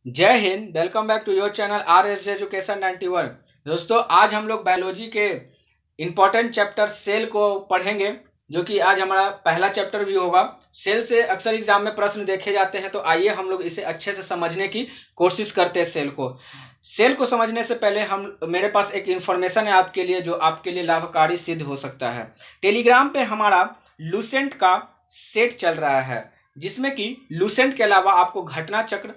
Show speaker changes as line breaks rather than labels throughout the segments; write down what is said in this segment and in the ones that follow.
जय हिंद। Welcome back to your channel R S education 91। दोस्तों, आज हम लोग बायोलॉजी के इम्पोर्टेंट चैप्टर सेल को पढ़ेंगे, जो कि आज हमारा पहला चैप्टर भी होगा। सेल से अक्सर एग्जाम में प्रश्न देखे जाते हैं, तो आइए हम लोग इसे अच्छे से समझने की कोशिश करते हैं। सेल को समझने से पहले मेरे पास एक इन्फॉर्मेशन है आपके लिए, जो आपके लिए लाभकारी सिद्ध हो सकता है। टेलीग्राम पे हमारा लूसेंट का सेट चल रहा है, जिसमें कि लूसेंट के अलावा आपको घटना चक्र,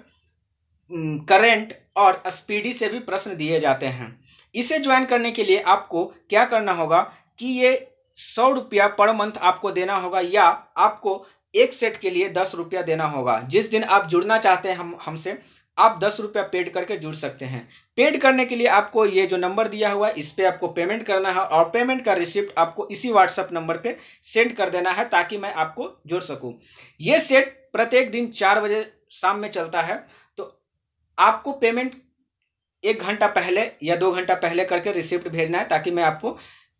करंट और स्पीडी से भी प्रश्न दिए जाते हैं। इसे ज्वाइन करने के लिए आपको क्या करना होगा कि ये 100 रुपया पर मंथ आपको देना होगा, या आपको एक सेट के लिए 10 रुपया देना होगा। जिस दिन आप जुड़ना चाहते हैं हमसे, आप 10 रुपया पेड करके जुड़ सकते हैं। पेड करने के लिए आपको ये जो नंबर दिया हुआ है, इस पर आपको पेमेंट करना है, और पेमेंट का रिसिप्ट आपको इसी व्हाट्सएप नंबर पे सेंड कर देना है, ताकि मैं आपको जोड़ सकूं। ये सेट प्रत्येक दिन 4 बजे शाम में चलता है, तो आपको पेमेंट 1 घंटा पहले या 2 घंटा पहले करके रिसिप्ट भेजना है, ताकि मैं आपको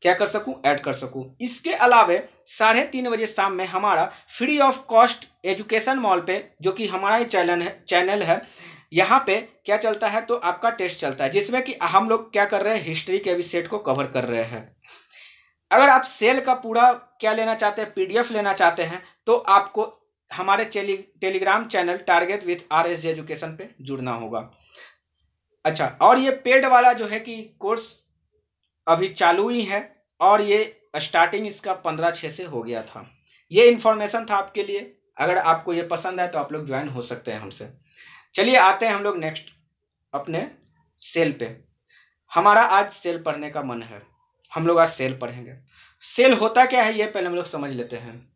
क्या कर सकूं, ऐड कर सकूं। इसके अलावे 3:30 बजे शाम में हमारा free of cost education mall पे, जो कि हमारा ही चैनल है, यहाँ पे क्या चलता है, तो आपका टेस्ट चलता है, जिसमें कि हम लोग क्या कर रहे हैं, हिस्ट्री के भी सेट को कवर कर रहे हैं। अगर आप सेल का पूरा क्या लेना चाहते हैं, पीडीएफ लेना चाहते हैं, तो आपको हमारे Telegram channel target with RSG education पे जुड़ना होगा। अच्छा, और ये पेड वाला जो है कि कोर्स अभी चालू ही है, और ये स्टार्टिंग इसका 15/6 से हो गया था। ये इन्फॉर्मेशन था आपके लिए। अगर आपको ये पसंद है तो आप लोग ज्वाइन हो सकते हैं हमसे। चलिए आते हैं हम लोग नेक्स्ट अपने सेल पे। हमारा आज सेल पढ़ने का मन है, हम लोग आज सेल पढ़ेंगे। सेल होता क्या है, ये पहले हम लोग समझ लेते हैं।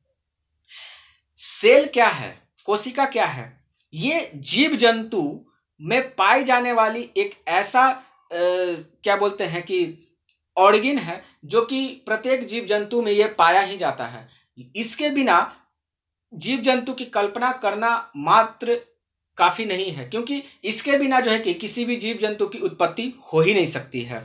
सेल क्या है, कोशिका क्या है? ये जीव जंतु में पाई जाने वाली एक ऐसा क्या बोलते हैं कि ऑर्गन है, जो कि प्रत्येक जीव जंतु में ये पाया ही जाता है। इसके बिना जीव जंतु की कल्पना करना मात्र काफी नहीं है, क्योंकि इसके बिना जो है कि किसी भी जीव जंतु की उत्पत्ति हो ही नहीं सकती है।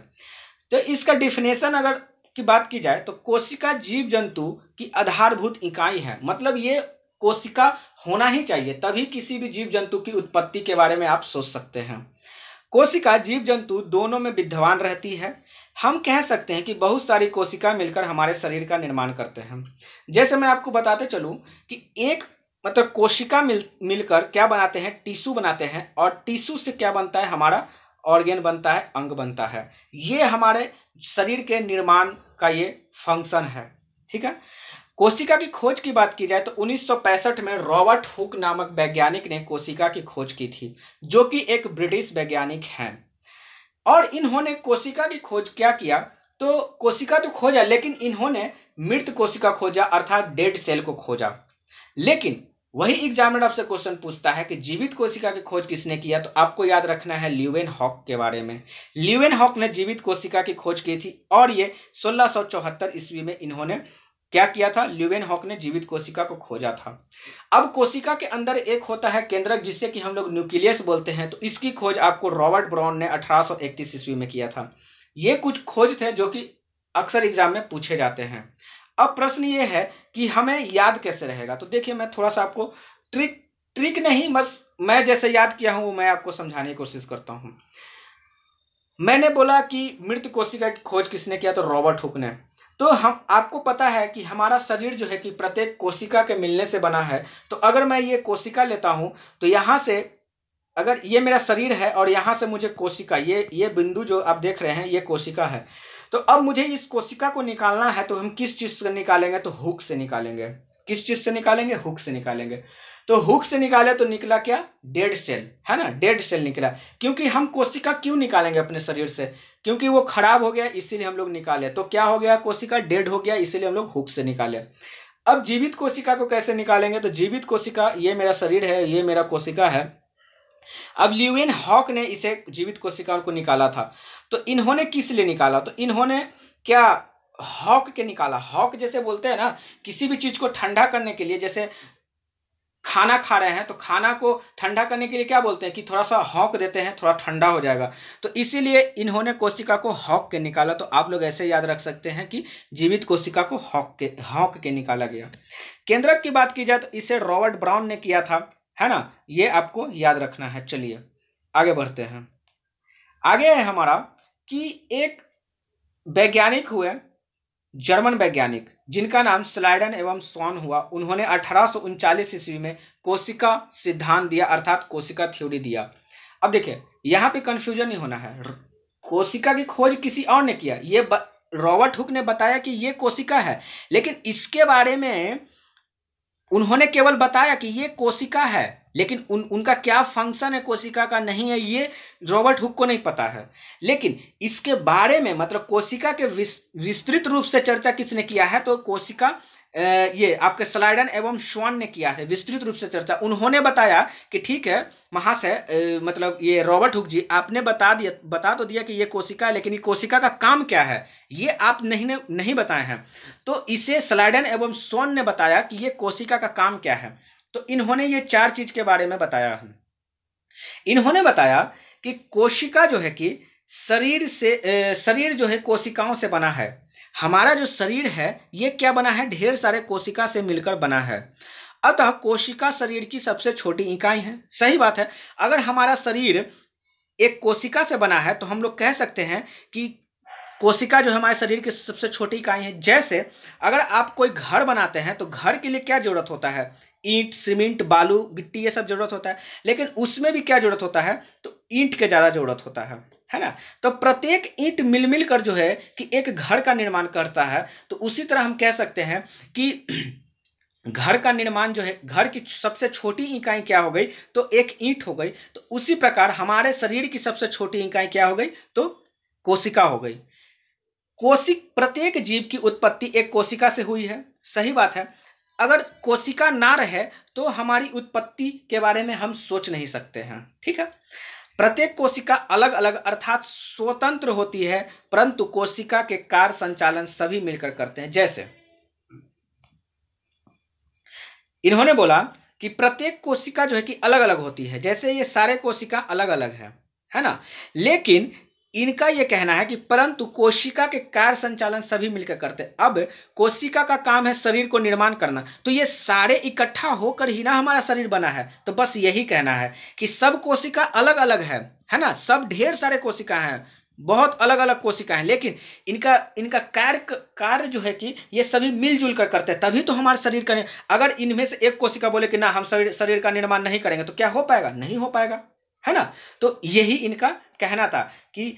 तो इसका डिफिनेशन अगर की बात की जाए, तो कोशिका जीव जंतु की आधारभूत इकाई है। मतलब ये कोशिका होना ही चाहिए, तभी किसी भी जीव जंतु की उत्पत्ति के बारे में आप सोच सकते हैं। कोशिका जीव जंतु दोनों में विद्यमान रहती है। हम कह सकते हैं कि बहुत सारी कोशिका मिलकर हमारे शरीर का निर्माण करते हैं। जैसे मैं आपको बताते चलूं कि एक मतलब कोशिका मिलकर क्या बनाते हैं, टिश्यू बनाते हैं, और टिश्यू से क्या बनता है, हमारा ऑर्गन बनता है, अंग बनता है। ये हमारे शरीर के निर्माण का ये फंक्शन है, ठीक है। कोशिका की खोज की बात की जाए तो 1965 में रॉबर्ट हुक नामक वैज्ञानिक ने कोशिका की खोज की थी, जो कि एक ब्रिटिश वैज्ञानिक हैं। और इन्होंने कोशिका की खोज क्या किया, तो कोशिका तो खोजा, लेकिन इन्होंने मृत कोशिका खोजा, अर्थात डेड सेल को खोजा। लेकिन वही एग्जामिनर आपसे क्वेश्चन पूछता है कि जीवित कोशिका की खोज किसने किया, तो आपको याद रखना है ल्यूवेनहॉक के बारे में। ल्यूवेनहॉक ने जीवित कोशिका की खोज की थी, और ये 1674 ईस्वी में इन्होंने क्या किया था, ल्यूवेनहॉक ने जीवित कोशिका को खोजा था। अब कोशिका के अंदर एक होता है केंद्रक, जिससे कि हम लोग न्यूक्लियस बोलते हैं, तो इसकी खोज आपको रॉबर्ट ब्राउन ने 1831 ईस्वी में किया था। ये कुछ खोज थे जो कि अक्सर एग्जाम में पूछे जाते हैं। अब प्रश्न ये है कि हमें याद कैसे रहेगा, तो देखिए मैं थोड़ा सा आपको ट्रिक नहीं, बस मैं जैसे याद किया हूं मैं आपको समझाने की कोशिश करता हूं। मैंने बोला कि मृत कोशिका की खोज किसने किया, तो रॉबर्ट हुक ने। तो हम आपको पता है कि हमारा शरीर जो है कि प्रत्येक कोशिका के मिलने से बना है। तो अगर मैं ये कोशिका लेता हूं, तो यहाँ से अगर ये मेरा शरीर है, और यहाँ से मुझे कोशिका, ये बिंदु जो आप देख रहे हैं, ये कोशिका है। तो अब मुझे इस कोशिका को निकालना है, तो हम किस चीज से निकालेंगे, तो हुक से निकालेंगे। किस चीज से निकालेंगे, हुक से निकालेंगे। तो हुक से निकाले तो निकला क्या, डेड सेल, है ना, डेड सेल निकला। क्योंकि हम कोशिका क्यों निकालेंगे अपने शरीर से, क्योंकि वो खराब हो गया, इसीलिए हम लोग निकाले। तो क्या हो गया, कोशिका डेड हो गया, इसीलिए हम लोग हुक से निकाले। अब जीवित कोशिका को कैसे निकालेंगे, तो जीवित कोशिका, ये मेरा शरीर है, ये मेरा कोशिका है। अब ल्यूवेनहॉक ने इसे जीवित कोशिकाओं को निकाला था। तो इन्होंने किस लिए निकाला, तो इन्होंने क्या हॉक के निकाला। हॉक जैसे बोलते हैं ना, किसी भी चीज को ठंडा करने के लिए, जैसे खाना खा रहे हैं तो खाना को ठंडा करने के लिए क्या बोलते हैं कि थोड़ा सा हॉक देते हैं, थोड़ा ठंडा हो जाएगा। तो इसीलिए इन्होंने कोशिका को हॉक के निकाला। तो आप लोग ऐसे याद रख सकते हैं कि जीवित कोशिका को हॉक के निकाला गया। केंद्रक की बात की जाए तो इसे रॉबर्ट ब्राउन ने किया था, है ना, ये आपको याद रखना है। चलिए आगे बढ़ते हैं। आगे है हमारा कि एक वैज्ञानिक हुए, जर्मन वैज्ञानिक, जिनका नाम स्लाइडन एवं स्वॉन हुआ। उन्होंने 1839 ईस्वी में कोशिका सिद्धांत दिया, अर्थात कोशिका थ्योरी दिया। अब देखिए यहाँ पे कंफ्यूजन नहीं होना है, कोशिका की खोज किसी और ने किया, ये रॉबर्ट हुक ने बताया कि ये कोशिका है, लेकिन इसके बारे में उन्होंने केवल बताया कि ये कोशिका है, लेकिन उनका क्या फंक्शन है कोशिका का नहीं है, ये रॉबर्ट हुक को नहीं पता है। लेकिन इसके बारे में मतलब कोशिका के विस्तृत रूप से चर्चा किसने किया है, तो कोशिका ये आपके स्लाइडन एवं श्वान ने किया है विस्तृत रूप से चर्चा। उन्होंने बताया कि ठीक है महाशय, मतलब ये रॉबर्ट हुक जी, आपने बता तो दिया कि ये कोशिका है, लेकिन ये कोशिका का काम क्या है ये आप नहीं बताए हैं। तो इसे स्लाइडन एवं श्वान ने बताया कि ये कोशिका का काम क्या है। तो इन्होंने ये 4 चीज के बारे में बताया है। इन्होंने बताया कि कोशिका जो है कि शरीर जो है कोशिकाओं से बना है। हमारा जो शरीर है ये क्या बना है, ढेर सारे कोशिका से मिलकर बना है। अतः कोशिका शरीर की सबसे छोटी इकाई है। सही बात है, अगर हमारा शरीर एक कोशिका से बना है तो हम लोग कह सकते हैं कि कोशिका जो हमारे शरीर की सबसे छोटी इकाई है। जैसे अगर आप कोई घर बनाते हैं तो घर के लिए क्या जरूरत होता है, ईंट, सीमेंट, बालू, गिट्टी, ये सब जरूरत होता है, लेकिन उसमें भी क्या जरूरत होता है, तो ईंट के ज़्यादा जरूरत होता है ना। तो प्रत्येक ईंट मिल कर जो है कि एक घर का निर्माण करता है। तो उसी तरह हम कह सकते हैं कि घर का निर्माण जो है, घर की सबसे छोटी इकाई क्या हो गई, तो एक ईंट हो गई। तो उसी प्रकार हमारे शरीर की सबसे छोटी इकाई क्या हो गई, तो कोशिका हो गई। प्रत्येक जीव की उत्पत्ति एक कोशिका से हुई है। सही बात है, अगर कोशिका ना रहे तो हमारी उत्पत्ति के बारे में हम सोच नहीं सकते हैं। ठीक है, प्रत्येक कोशिका अलग अलग अर्थात स्वतंत्र होती है, परंतु कोशिका के कार्य संचालन सभी मिलकर करते हैं। जैसे इन्होंने बोला कि प्रत्येक कोशिका जो है कि अलग अलग होती है, जैसे ये सारे कोशिका अलग अलग है ना, लेकिन इनका यह कहना है कि परंतु कोशिका के कार्य संचालन सभी मिलकर करते हैं। अब कोशिका का काम है शरीर को निर्माण करना, तो ये सारे इकट्ठा होकर ही ना हमारा शरीर बना है। तो बस यही कहना है कि सब कोशिका अलग अलग है ना, सब ढेर सारे कोशिका हैं, बहुत अलग अलग कोशिका हैं, लेकिन इनका कार्य जो है कि ये सभी मिलजुल कर करते हैं, तभी तो हमारे शरीर का। अगर इनमें से एक कोशिका बोले कि ना हम शरीर का निर्माण नहीं करेंगे, तो क्या हो पाएगा, नहीं हो पाएगा, है ना। तो यही इनका कहना था कि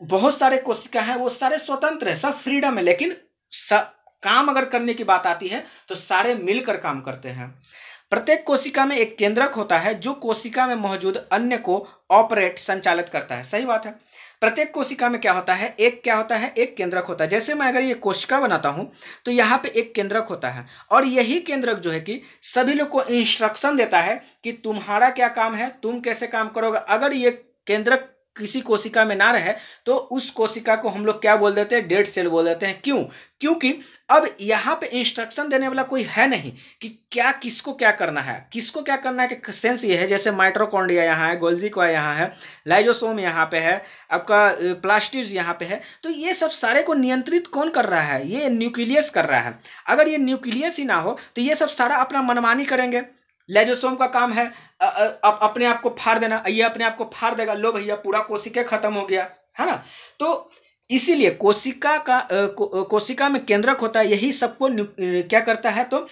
बहुत सारे कोशिका हैं, वो सारे स्वतंत्र है, सब फ्रीडम है, लेकिन काम अगर करने की बात आती है तो सारे मिलकर काम करते हैं। प्रत्येक कोशिका में एक केंद्रक होता है जो कोशिका में मौजूद अन्य को ऑपरेट संचालित करता है। सही बात है, प्रत्येक कोशिका में क्या होता है, एक केंद्रक होता है। जैसे मैं अगर ये कोशिका बनाता हूं तो यहाँ पे एक केंद्रक होता है, और यही केंद्रक जो है कि सभी लोग को इंस्ट्रक्शन देता है कि तुम्हारा क्या काम है, तुम कैसे काम करोगे। अगर ये केंद्रक किसी कोशिका में ना रहे तो उस कोशिका को हम लोग क्या बोल देते हैं, डेड सेल बोल देते हैं। क्यों, क्योंकि अब यहाँ पे इंस्ट्रक्शन देने वाला कोई है नहीं कि क्या किसको क्या करना है, कि सेंस ये है, जैसे माइटोकॉन्ड्रिया यहाँ है, गोल्जी क्वाय यहाँ है, लाइजोसोम यहाँ पे है, आपका प्लास्टिड्स यहाँ पे है। तो ये सब सारे को नियंत्रित कौन कर रहा है, ये न्यूक्लियस कर रहा है। अगर ये न्यूक्लियस ही ना हो तो ये सब सारा अपना मनमानी करेंगे। लाइजोसोम का काम है अपने आप को फाड़ देना, ये अपने आप को फाड़ देगा, लो भैया पूरा कोशिका खत्म हो गया, है ना। तो इसीलिए कोशिका में केंद्रक होता है, यही सबको क्या करता है, तो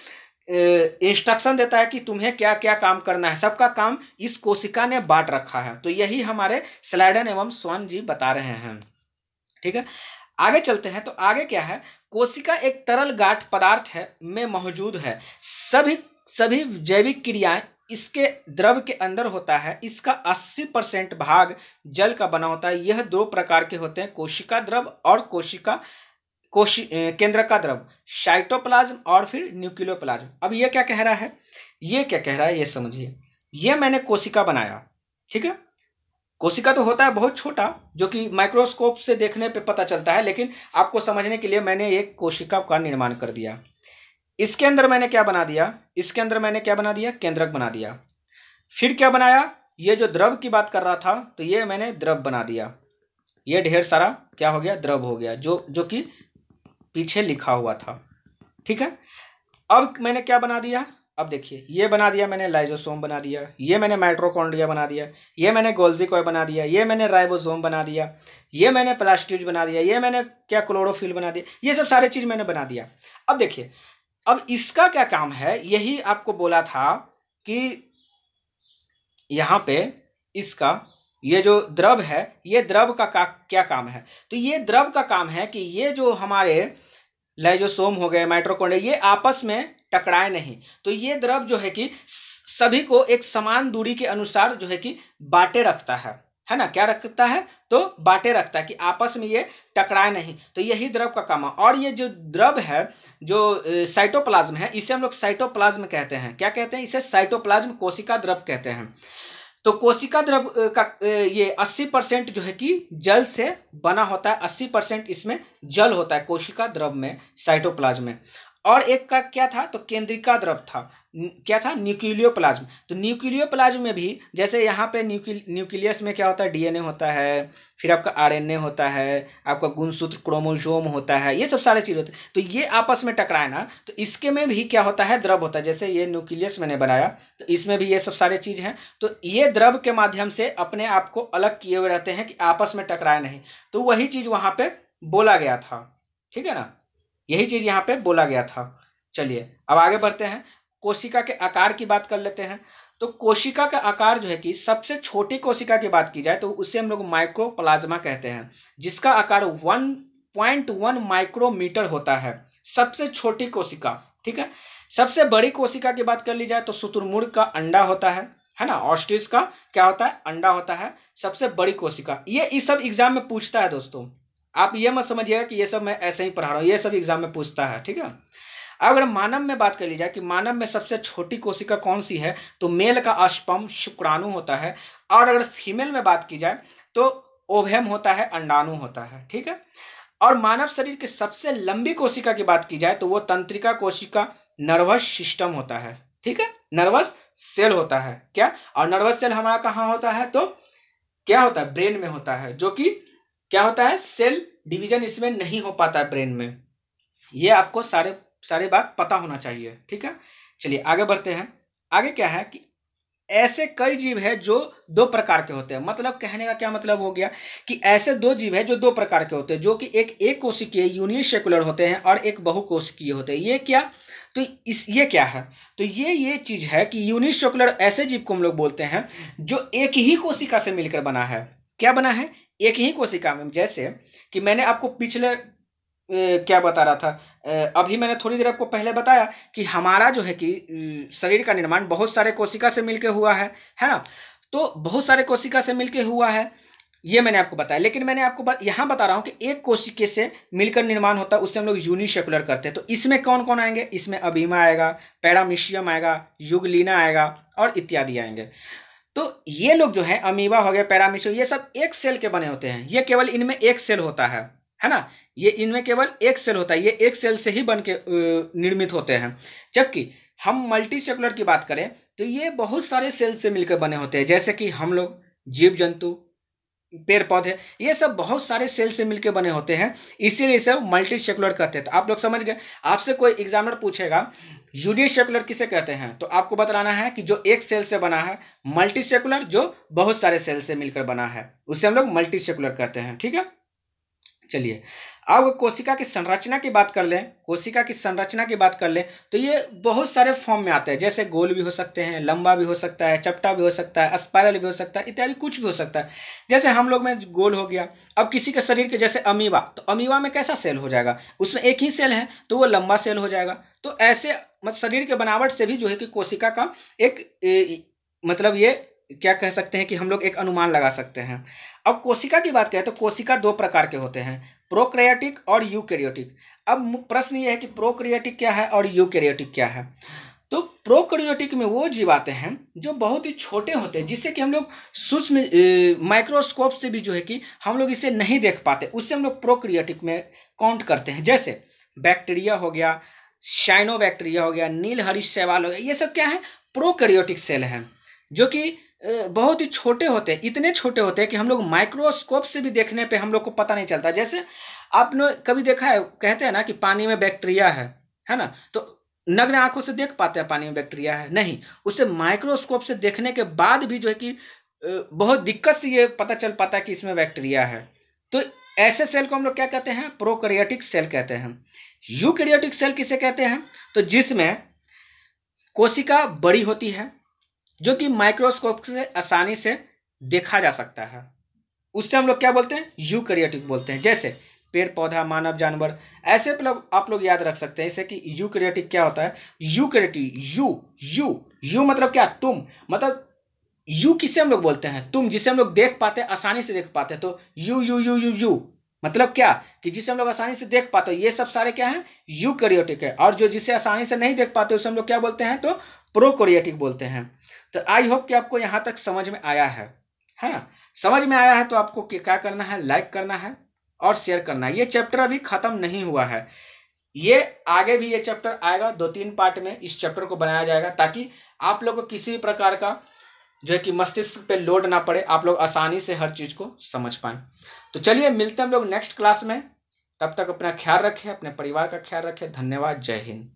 इंस्ट्रक्शन देता है कि तुम्हें क्या क्या काम करना है। सबका काम इस कोशिका ने बांट रखा है। तो यही हमारे स्लाइडन एवं स्वॉन जी बता रहे हैं। ठीक है, आगे चलते हैं। तो आगे क्या है, कोशिका एक तरल गाठ पदार्थ है में मौजूद है। सभी जैविक क्रियाएं इसके द्रव के अंदर होता है। इसका 80% भाग जल का बना होता है। यह 2 प्रकार के होते हैं, कोशिका द्रव और केंद्र का द्रव, साइटोप्लाज्म और फिर न्यूक्लियोप्लाज्म। अब ये क्या कह रहा है, ये समझिए। ये मैंने कोशिका बनाया, ठीक है। कोशिका तो होता है बहुत छोटा, जो कि माइक्रोस्कोप से देखने पे पता चलता है, लेकिन आपको समझने के लिए मैंने एक कोशिका का निर्माण कर दिया। इसके अंदर मैंने क्या बना दिया, केंद्रक बना दिया। फिर क्या बनाया, ये जो द्रव की बात कर रहा था, तो ये मैंने द्रव बना दिया। ये ढेर सारा क्या हो गया, द्रव हो गया, जो कि पीछे लिखा हुआ था। ठीक है, अब मैंने क्या बना दिया, अब देखिए ये बना दिया मैंने, लाइजोसोम बना दिया, ये मैंने माइटोकॉन्ड्रिया बना दिया, ये मैंने गोल्जी कॉय बना दिया, ये मैंने राइबोसोम बना दिया, ये मैंने प्लास्टिड बना दिया, ये मैंने क्या क्लोरोफिल बना दिया, ये सब सारे चीज मैंने बना दिया। अब देखिए अब इसका क्या काम है, यही आपको बोला था कि यहाँ पे इसका ये जो द्रव है, ये द्रव का क्या काम है। तो ये द्रव का काम है कि ये जो हमारे लाइजोसोम हो गए, माइटोकॉन्ड्रिया, ये आपस में टकराए नहीं। तो ये द्रव जो है कि सभी को एक समान दूरी के अनुसार जो है कि बांटे रखता है ना, क्या रखता है, तो बांटे रखता है कि आपस में ये टकराए नहीं। तो यही द्रव का काम है। और ये जो द्रव है, जो साइटोप्लाज्म है, इसे हम लोग साइटोप्लाज्म कहते हैं। क्या कहते हैं इसे? साइटोप्लाज्म, कोशिका द्रव कहते हैं। तो कोशिका द्रव का ये 80% जो है कि जल से बना होता है, 80% इसमें जल होता है कोशिका द्रव में, साइटोप्लाज्म में। और एक का क्या था, तो केंद्रिका द्रव था, क्या था, न्यूक्लियोप्लाज्म। तो न्यूक्लियोप्लाज्म में भी जैसे यहाँ पे न्यूक्लियस में क्या होता है, डीएनए होता है, फिर आपका आरएनए होता है, आपका गुणसूत्र क्रोमोसोम होता है, ये सब सारे चीज होते हैं। तो ये आपस में टकराए ना, तो इसके में भी क्या होता है, द्रव होता है। जैसे ये न्यूक्लियस मैंने बनाया, तो इसमें भी ये सब सारे चीज हैं। तो ये द्रव के माध्यम से अपने आप को अलग किए हुए रहते हैं कि आपस में टकराए नहीं। तो वही चीज वहां पे बोला गया था, ठीक है ना, यही चीज यहाँ पे बोला गया था। चलिए अब आगे बढ़ते हैं, कोशिका के आकार की बात कर लेते हैं। तो कोशिका का आकार जो है कि सबसे छोटी कोशिका की बात की जाए तो उसे हम लोग माइक्रोप्लाज्मा कहते हैं, जिसका आकार 1.1 माइक्रोमीटर होता है, सबसे छोटी कोशिका, ठीक है। सबसे बड़ी कोशिका की बात कर ली जाए तो शुतुरमुर्ग का अंडा होता है ना, ऑस्ट्रिच का क्या होता है, अंडा होता है, सबसे बड़ी कोशिका। ये इस सब एग्जाम में पूछता है दोस्तों, आप ये मत समझिएगा कि ये सब मैं ऐसे ही पढ़ा रहा हूँ, ये सब एग्जाम में पूछता है, ठीक है। अगर मानव में बात कर ली जाए कि मानव में सबसे छोटी कोशिका कौन सी है, तो मेल का स्पर्म शुक्राणु होता है। और अगर फीमेल में बात की जाए तो ओवम होता है, अंडाणु होता है, ठीक है। और मानव शरीर की सबसे लंबी कोशिका की बात की जाए तो वो तंत्रिका कोशिका, नर्वस सिस्टम होता है, ठीक है, नर्वस सेल होता है क्या। और नर्वस सेल हमारा कहाँ होता है, तो क्या होता है, ब्रेन में होता है, जो कि क्या होता है, सेल डिवीजन इसमें नहीं हो पाता है ब्रेन में। ये आपको सारे बात पता होना चाहिए, ठीक है। चलिए आगे बढ़ते हैं। आगे क्या है कि ऐसे कई जीव है जो दो प्रकार के होते हैं। मतलब कहने का क्या मतलब हो गया कि ऐसे दो जीव है जो दो प्रकार के होते हैं, जो कि एक कोशिकीय यूनिसेक्युलर होते हैं और एक बहुकोशिकीय होते हैं। ये क्या, तो ये क्या है, तो ये चीज है कि यूनिसेक्युलर ऐसे जीव को हम लोग बोलते हैं जो एक ही कोशिका से मिलकर बना है। क्या बना है, एक ही कोशिका में। जैसे कि मैंने आपको पिछले क्या बता रहा था, अभी मैंने थोड़ी देर आपको पहले बताया कि हमारा जो है कि शरीर का निर्माण बहुत सारे कोशिका से मिलके हुआ है ना। तो बहुत सारे कोशिका से मिलके हुआ है, ये मैंने आपको बताया। लेकिन मैंने आपको यहाँ बता रहा हूँ कि एक कोशिका से मिलकर निर्माण होता है, उससे हम लोग यूनिसेक्युलर करते हैं। तो इसमें कौन कौन आएंगे, इसमें अबीमा आएगा, पैरामीशियम आएगा, युगलीना आएगा और इत्यादि आएंगे। तो ये लोग जो है, अमीबा हो गया, पैरामीशियम, ये सब एक सेल के बने होते हैं। ये केवल इनमें एक सेल होता है ना, ये इनमें केवल एक सेल होता है, ये एक सेल से ही बन के निर्मित होते हैं। जबकि हम मल्टी सेकुलर की बात करें तो ये बहुत सारे सेल से मिलकर बने होते हैं। जैसे कि हम लोग, जीव जंतु, पेड़ पौधे, ये सब बहुत सारे सेल से मिलकर बने होते हैं, इसीलिए इसे मल्टी सेकुलर कहते हैं। तो आप लोग समझ गए। आपसे कोई एग्जामिनर पूछेगा यूनिसेकुलर किसे कहते हैं, तो आपको बताना है कि जो एक सेल से बना है, मल्टी सेकुलर जो बहुत सारे सेल से मिलकर बना है, उसे हम लोग मल्टी सेकुलर कहते हैं, ठीक है। चलिए अब कोशिका की संरचना की बात कर लें। कोशिका की संरचना की बात कर लें तो ये बहुत सारे फॉर्म में आते हैं। जैसे गोल भी हो सकते हैं, लंबा भी हो सकता है, चपटा भी हो सकता है, स्पाइरल भी हो सकता है, इत्यादि कुछ भी हो सकता है। जैसे हम लोग में गोल हो गया। अब किसी के शरीर के जैसे अमीबा, तो अमीबा में कैसा सेल हो जाएगा, उसमें एक ही सेल है तो वो लंबा सेल हो जाएगा। तो ऐसे मतलब शरीर के बनावट से भी जो है कि कोशिका का एक मतलब ये क्या कह सकते हैं कि हम लोग एक अनुमान लगा सकते हैं। अब कोशिका की बात करें तो कोशिका दो प्रकार के होते हैं, प्रोकैरियोटिक और यूकैरियोटिक। अब प्रश्न ये है कि प्रोकैरियोटिक क्या है और यूकैरियोटिक क्या है। तो प्रोकैरियोटिक में वो जीव आते हैं जो बहुत ही छोटे होते हैं, जिससे कि हम लोग सूक्ष्म माइक्रोस्कोप से भी जो है कि हम लोग इसे नहीं देख पाते, उससे हम लोग प्रोकैरियोटिक में काउंट करते हैं। जैसे बैक्टीरिया हो गया, साइनोबैक्टीरिया हो गया, नीलहरी शैवाल हो गया, ये सब क्या है, प्रोकैरियोटिक सेल हैं, जो कि बहुत ही छोटे होते हैं। इतने छोटे होते हैं कि हम लोग माइक्रोस्कोप से भी देखने पे हम लोग को पता नहीं चलता। जैसे आपने कभी देखा है, कहते हैं ना कि पानी में बैक्टीरिया है ना, तो नग्न आंखों से देख पाते हैं पानी में बैक्टीरिया है? नहीं, उसे माइक्रोस्कोप से देखने के बाद भी जो है कि बहुत दिक्कत से ये पता चल पाता है कि इसमें बैक्टीरिया है। तो ऐसे सेल को हम लोग क्या कहते हैं? प्रोकैरियोटिक सेल कहते हैं। यूकैरियोटिक सेल किसे कहते हैं? तो जिसमें कोशिका बड़ी होती है, जो कि माइक्रोस्कोप से आसानी से देखा जा सकता है, उससे हम लोग क्या बोलते हैं? यूकैरियोटिक बोलते हैं। जैसे पेड़ पौधा, मानव, जानवर, ऐसे आप लोग याद रख सकते हैं। जैसे कि यूकैरियोटिक क्या होता है? यूकैरियोटिक, यू यू यू मतलब क्या? तुम, मतलब यू किसे हम लोग बोलते हैं? तुम, जिसे हम लोग देख पाते हैं, आसानी से देख पाते हैं। तो you you you you you मतलब क्या? कि जिसे हम लोग आसानी से देख पाते हैं, ये सब सारे क्या हैं? यूकैरियोटिक है। और जो जिसे आसानी से नहीं देख पाते उसे हम लोग क्या बोलते हैं? तो प्रोकैरियोटिक बोलते हैं। तो आई होप कि आपको यहाँ तक समझ में आया है। हाँ, समझ में आया है तो आपको क्या करना है? लाइक करना है और शेयर करना है। ये चैप्टर अभी खत्म नहीं हुआ है, ये आगे भी ये चैप्टर आएगा। 2-3 पार्ट में इस चैप्टर को बनाया जाएगा, ताकि आप लोग को किसी भी प्रकार का जो है कि मस्तिष्क पे लोड ना पड़े, आप लोग आसानी से हर चीज़ को समझ पाएं। तो चलिए मिलते हैं हम लोग नेक्स्ट क्लास में। तब तक अपना ख्याल रखें, अपने परिवार का ख्याल रखें। धन्यवाद। जय हिंद।